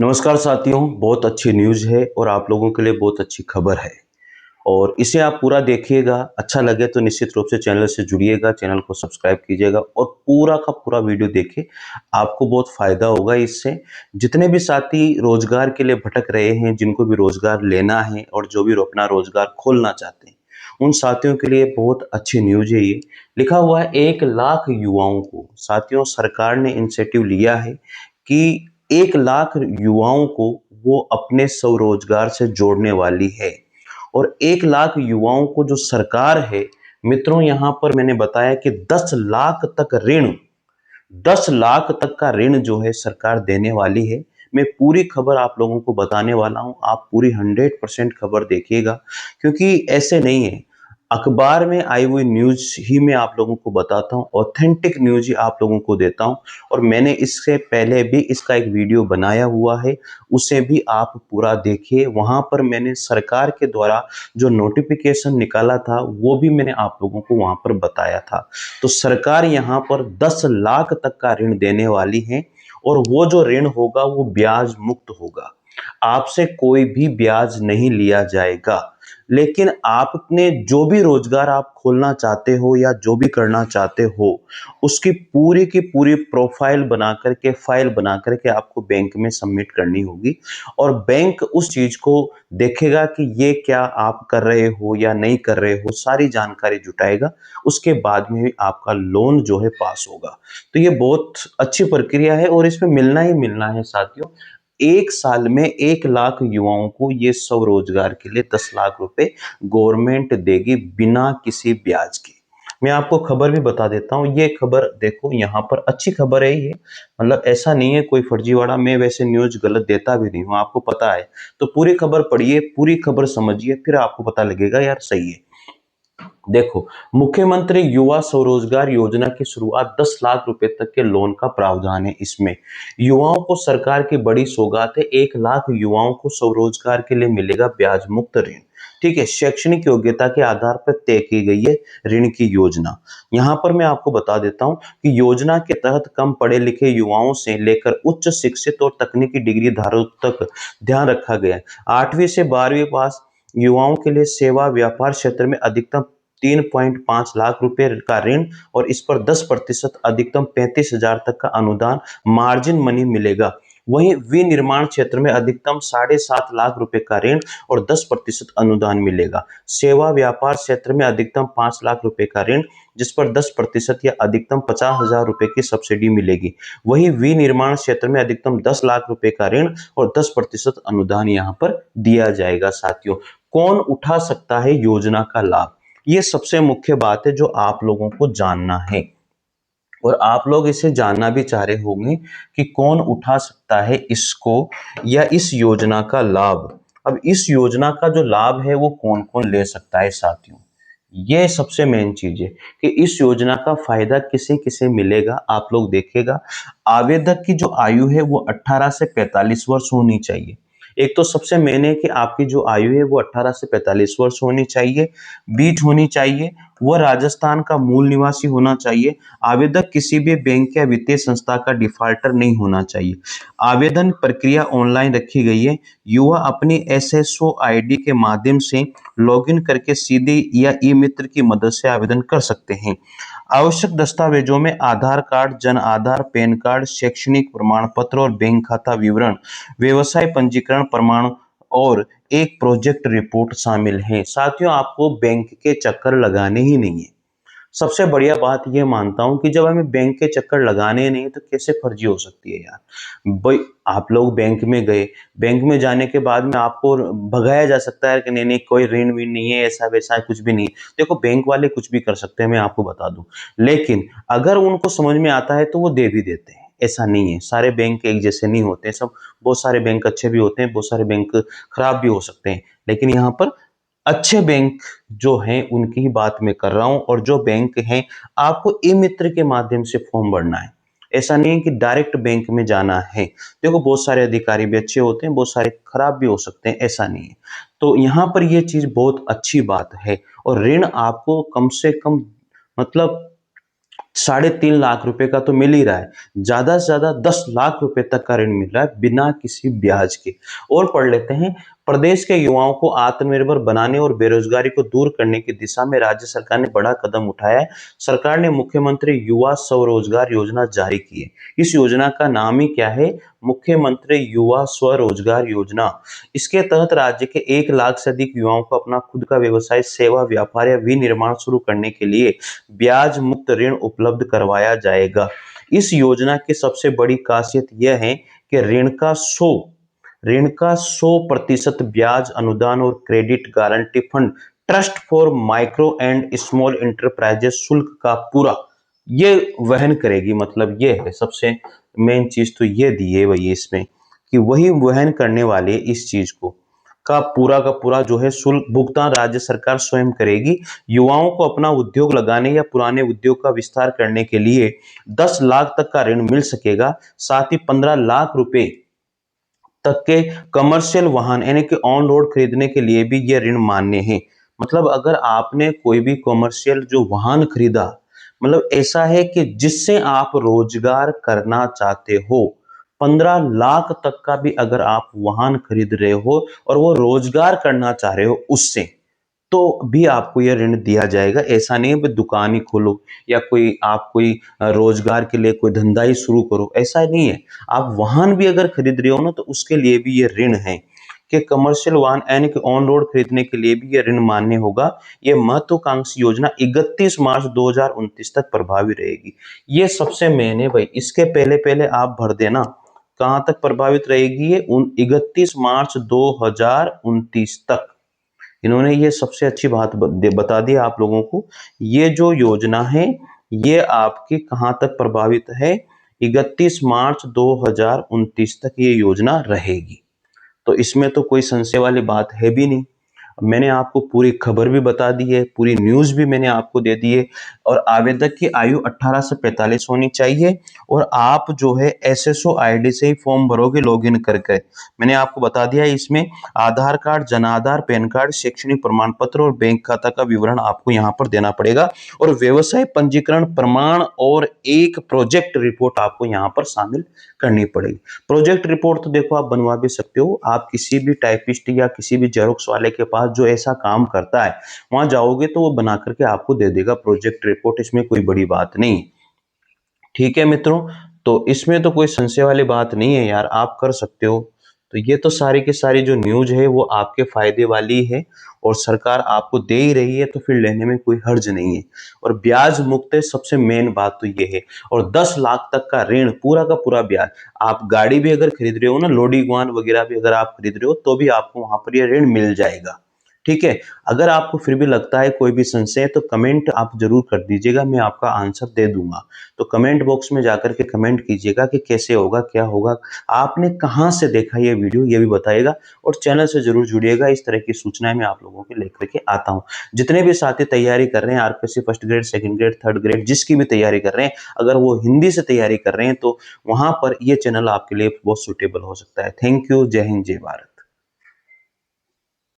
नमस्कार साथियों, बहुत अच्छी न्यूज़ है और आप लोगों के लिए बहुत अच्छी खबर है और इसे आप पूरा देखिएगा। अच्छा लगे तो निश्चित रूप से चैनल से जुड़िएगा, चैनल को सब्सक्राइब कीजिएगा और पूरा का पूरा वीडियो देखिए। आपको बहुत फ़ायदा होगा इससे। जितने भी साथी रोज़गार के लिए भटक रहे हैं, जिनको भी रोज़गार लेना है और जो भी अपना रोज़गार खोलना चाहते हैं, उन साथियों के लिए बहुत अच्छी न्यूज़ है ये। लिखा हुआ है 1 लाख युवाओं को। साथियों, सरकार ने इनिशिएटिव लिया है कि 1 लाख युवाओं को वो अपने स्वरोजगार से जोड़ने वाली है और 1 लाख युवाओं को जो सरकार है, मित्रों यहाँ पर मैंने बताया कि 10 लाख तक ऋण, 10 लाख तक का ऋण जो है सरकार देने वाली है। मैं पूरी खबर आप लोगों को बताने वाला हूँ। आप पूरी 100% खबर देखिएगा, क्योंकि ऐसे नहीं है। अखबार में आई हुई न्यूज़ ही मैं आप लोगों को बताता हूँ, ऑथेंटिक न्यूज़ ही आप लोगों को देता हूँ और मैंने इससे पहले भी इसका एक वीडियो बनाया हुआ है, उसे भी आप पूरा देखिए। वहाँ पर मैंने सरकार के द्वारा जो नोटिफिकेशन निकाला था, वो भी मैंने आप लोगों को वहाँ पर बताया था। तो सरकार यहाँ पर 10 लाख तक का ऋण देने वाली है और वो जो ऋण होगा वो ब्याज मुक्त होगा। आपसे कोई भी ब्याज नहीं लिया जाएगा। लेकिन आपने जो भी रोजगार आप खोलना चाहते हो या जो भी करना चाहते हो, उसकी पूरी की पूरी प्रोफाइल बना करके, फाइल बना करके आपको बैंक में सबमिट करनी होगी और बैंक उस चीज को देखेगा कि ये क्या आप कर रहे हो या नहीं कर रहे हो, सारी जानकारी जुटाएगा। उसके बाद में भी आपका लोन जो है पास होगा। तो ये बहुत अच्छी प्रक्रिया है और इसमें मिलना ही मिलना है साथियों। 1 साल में 1 लाख युवाओं को ये स्वरोजगार के लिए 10 लाख रुपए गवर्नमेंट देगी बिना किसी ब्याज के। मैं आपको खबर भी बता देता हूँ। ये खबर देखो, यहाँ पर अच्छी खबर है ये। मतलब ऐसा नहीं है कोई फर्जीवाड़ा। मैं वैसे न्यूज़ गलत देता भी नहीं हूँ, आपको पता है। तो पूरी खबर पढ़िए, पूरी खबर समझिए, फिर आपको पता लगेगा यार सही है। देखो, मुख्यमंत्री युवा स्वरोजगार योजना की शुरुआत 10 लाख रुपए तक के लोन का प्रावधान है इसमें। युवाओं को सरकार की बड़ी सौगात है। 1 लाख युवाओं को स्वरोजगार के लिए मिलेगा ब्याज मुक्त ऋण। ठीक है, शैक्षणिक योग्यता के आधार पर तय की गई है ऋण की योजना। यहाँ पर मैं आपको बता देता हूँ कि योजना के तहत कम पढ़े लिखे युवाओं से लेकर उच्च शिक्षित और तकनीकी डिग्री धारकों तक ध्यान रखा गया है। 8वीं से 12वीं पास युवाओं के लिए सेवा व्यापार क्षेत्र में अधिकतम 3.5 लाख रुपए का ऋण और इस पर 10% अधिकतम 35,000 तक का अनुदान मार्जिन मनी मिलेगा। वहीं विनिर्माण क्षेत्र में अधिकतम 7.5 लाख रुपए का ऋण और 10% अनुदान मिलेगा। सेवा व्यापार क्षेत्र में अधिकतम 5 लाख रुपए का ऋण, जिस पर 10% या अधिकतम 50,000 रुपए की सब्सिडी मिलेगी। वहीं विनिर्माण क्षेत्र में अधिकतम 10 लाख रुपए का ऋण और 10% अनुदान यहाँ पर दिया जाएगा। साथियों, कौन उठा सकता है योजना का लाभ? ये सबसे मुख्य बात है जो आप लोगों को जानना है और आप लोग इसे जानना भी चाह रहे होंगे कि कौन उठा सकता है इसको या इस योजना का लाभ। अब इस योजना का जो लाभ है वो कौन कौन ले सकता है साथियों, ये सबसे मेन चीज है कि इस योजना का फायदा किसे किसे मिलेगा। आप लोग देखिएगा, आवेदक की जो आयु है वो 18 से 45 वर्ष होनी चाहिए। एक तो सबसे मेन है कि आपकी जो आयु है वो 18 से 45 वर्ष होनी चाहिए, बीच होनी चाहिए, वह राजस्थान का मूल निवासी होना चाहिए। आवेदक किसी भी बैंक या वित्तीय संस्था का डिफाल्टर नहीं होना चाहिए। आवेदन प्रक्रिया ऑनलाइन रखी गई है। युवा अपनी एसएसओ आईडी के माध्यम से लॉगिन करके सीधे या ई मित्र की मदद से आवेदन कर सकते हैं। आवश्यक दस्तावेजों में आधार card, Jan Aadhaar, pan card, शैक्षणिक प्रमाण पत्र और बैंक खाता विवरण, व्यवसाय पंजीकरण प्रमाण और एक प्रोजेक्ट रिपोर्ट शामिल है। साथियों, आपको बैंक के चक्कर लगाने ही नहीं है। सबसे बढ़िया बात ये मानता हूं कि जब हमें बैंक के चक्कर लगाने नहीं तो कैसे फर्जी हो सकती है यार। भाई, आप लोग बैंक में गए, बैंक में जाने के बाद में आपको भगाया जा सकता है कि नहीं नहीं कोई ऋण विन नहीं है, ऐसा वैसा कुछ भी नहीं है। देखो, बैंक वाले कुछ भी कर सकते हैं, मैं आपको बता दूं। लेकिन अगर उनको समझ में आता है तो वो दे भी देते हैं। ऐसा नहीं है, सारे बैंक एक जैसे नहीं होते सब। बहुत सारे बैंक अच्छे भी होते हैं, बहुत सारे बैंक खराब भी हो सकते हैं। लेकिन यहाँ पर अच्छे बैंक जो हैं उनकी ही बात मैं कर रहा हूं। और जो बैंक हैं, आपको ई मित्र के माध्यम से फॉर्म भरना है। ऐसा नहीं है कि डायरेक्ट बैंक में जाना है। देखो, बहुत सारे अधिकारी भी अच्छे होते हैं, बहुत सारे खराब भी हो सकते हैं, ऐसा नहीं है। तो यहाँ पर यह चीज बहुत अच्छी बात है और ऋण आपको कम से कम, मतलब 3.5 लाख रुपए का तो मिल ही रहा है, ज्यादा से ज्यादा 10 लाख रुपए तक का ऋण मिल रहा है बिना किसी ब्याज के। और पढ़ लेते हैं, प्रदेश के युवाओं को आत्मनिर्भर बनाने और बेरोजगारी को दूर करने की दिशा में राज्य सरकार ने बड़ा कदम उठाया है। सरकार ने मुख्यमंत्री युवा स्वरोजगार योजना जारी की है। इस योजना का नाम ही क्या है? मुख्यमंत्री युवा स्वरोजगार योजना। इसके तहत राज्य के 1 लाख से अधिक युवाओं को अपना खुद का व्यवसाय, सेवा, व्यापार या विनिर्माण शुरू करने के लिए ब्याज मुक्त ऋण उपलब्ध करवाया जाएगा। इस योजना की सबसे बड़ी खासियत यह है कि ऋण का 100% ब्याज अनुदान और credit guarantee fund trust for micro and small enterprises शुल्क का पूरा ये वहन करेगी। मतलब ये है सबसे मेन चीज, तो ये दी है वही इसमें कि वही वहन करने वाले इस चीज का पूरा जो है शुल्क भुगतान राज्य सरकार स्वयं करेगी। युवाओं को अपना उद्योग लगाने या पुराने उद्योग का विस्तार करने के लिए 10 लाख तक का ऋण मिल सकेगा। साथ ही 15 लाख रुपए तक के कमर्शियल वाहन यानी कि ऑन रोड खरीदने के लिए भी ये ऋण मान्य है। मतलब अगर आपने कोई भी कमर्शियल जो वाहन खरीदा, मतलब ऐसा है कि जिससे आप रोजगार करना चाहते हो, 15 लाख तक का भी अगर आप वाहन खरीद रहे हो और वो रोजगार करना चाह रहे हो उससे, तो भी आपको यह ऋण दिया जाएगा। ऐसा नहीं है कि दुकान ही खोलो या कोई रोजगार के लिए कोई धंधा ही शुरू करो, ऐसा नहीं है। आप वाहन भी अगर खरीद रहे हो ना, तो उसके लिए भी ये ऋण है कि कमर्शियल वाहन यानी कि ऑन रोड खरीदने के लिए भी ये ऋण मान्य होगा। ये महत्वाकांक्षी योजना 31 मार्च 2029 तक प्रभावी रहेगी। ये सबसे मेन है भाई, इसके पहले पहले आप भर देना। कहां तक प्रभावित रहेगी ये? 31 मार्च 2029 तक। इन्होंने ये सबसे अच्छी बात बता दी आप लोगों को। ये जो योजना है ये आपकी कहां तक प्रभावित है? 31 मार्च 2029 तक ये योजना रहेगी। तो इसमें तो कोई संशय वाली बात है भी नहीं। मैंने आपको पूरी खबर भी बता दी है, पूरी न्यूज़ भी मैंने आपको दे दी है। और आवेदक की आयु 18 से 45 होनी चाहिए और आप जो है एसएसओ आईडी से ही फॉर्म भरोगे लॉगिन करके। मैंने आपको बता दिया है इसमें आधार कार्ड, जनाधार, पैन कार्ड, शैक्षणिक प्रमाण पत्र और बैंक खाता का विवरण आपको यहाँ पर देना पड़ेगा। और व्यवसाय पंजीकरण प्रमाण और एक प्रोजेक्ट रिपोर्ट आपको यहाँ पर शामिल करनी पड़ेगी। प्रोजेक्ट रिपोर्ट तो देखो आप बनवा भी सकते हो, आप किसी भी टाइपिस्ट या किसी भी जेरोक्स वाले के पास जो ऐसा काम करता है वहां जाओगे तो वो बना करके आपको दे देगा प्रोजेक्ट रिपोर्ट। इसमें कोई बड़ी बात नहीं। ठीक है मित्रों, तो इसमें तो कोई संशय वाली बात नहीं है यार, आप कर सकते हो। तो ये तो सारी की सारी जो न्यूज है वो आपके फायदे वाली है और सरकार आपको दे ही रही है, तो फिर लेने में कोई हर्ज नहीं है। और ब्याज मुक्त है, सबसे मेन बात तो ये है। और 10 लाख तक का ऋण, पूरा का पूरा ब्याज। आप गाड़ी भी अगर खरीद रहे हो ना, लोडी वाहन वगैरह भी अगर आप खरीद रहे हो, तो भी आपको वहां पर ये ऋण मिल जाएगा। ठीक है। अगर आपको फिर भी लगता है कोई भी संशय है तो कमेंट आप जरूर कर दीजिएगा, मैं आपका आंसर दे दूंगा। तो कमेंट बॉक्स में जाकर के कमेंट कीजिएगा कि कैसे होगा, क्या होगा, आपने कहां से देखा ये वीडियो, ये भी बताइएगा। और चैनल से जरूर जुड़िएगा, इस तरह की सूचनाएं मैं आप लोगों के लेकर के आता हूं। जितने भी साथी तैयारी कर रहे हैं RPSC first grade, second grade, third grade, जिसकी भी तैयारी कर रहे हैं, अगर वो हिंदी से तैयारी कर रहे हैं तो वहां पर ये चैनल आपके लिए बहुत सुटेबल हो सकता है। Thank you. जय हिंद, जय भारत।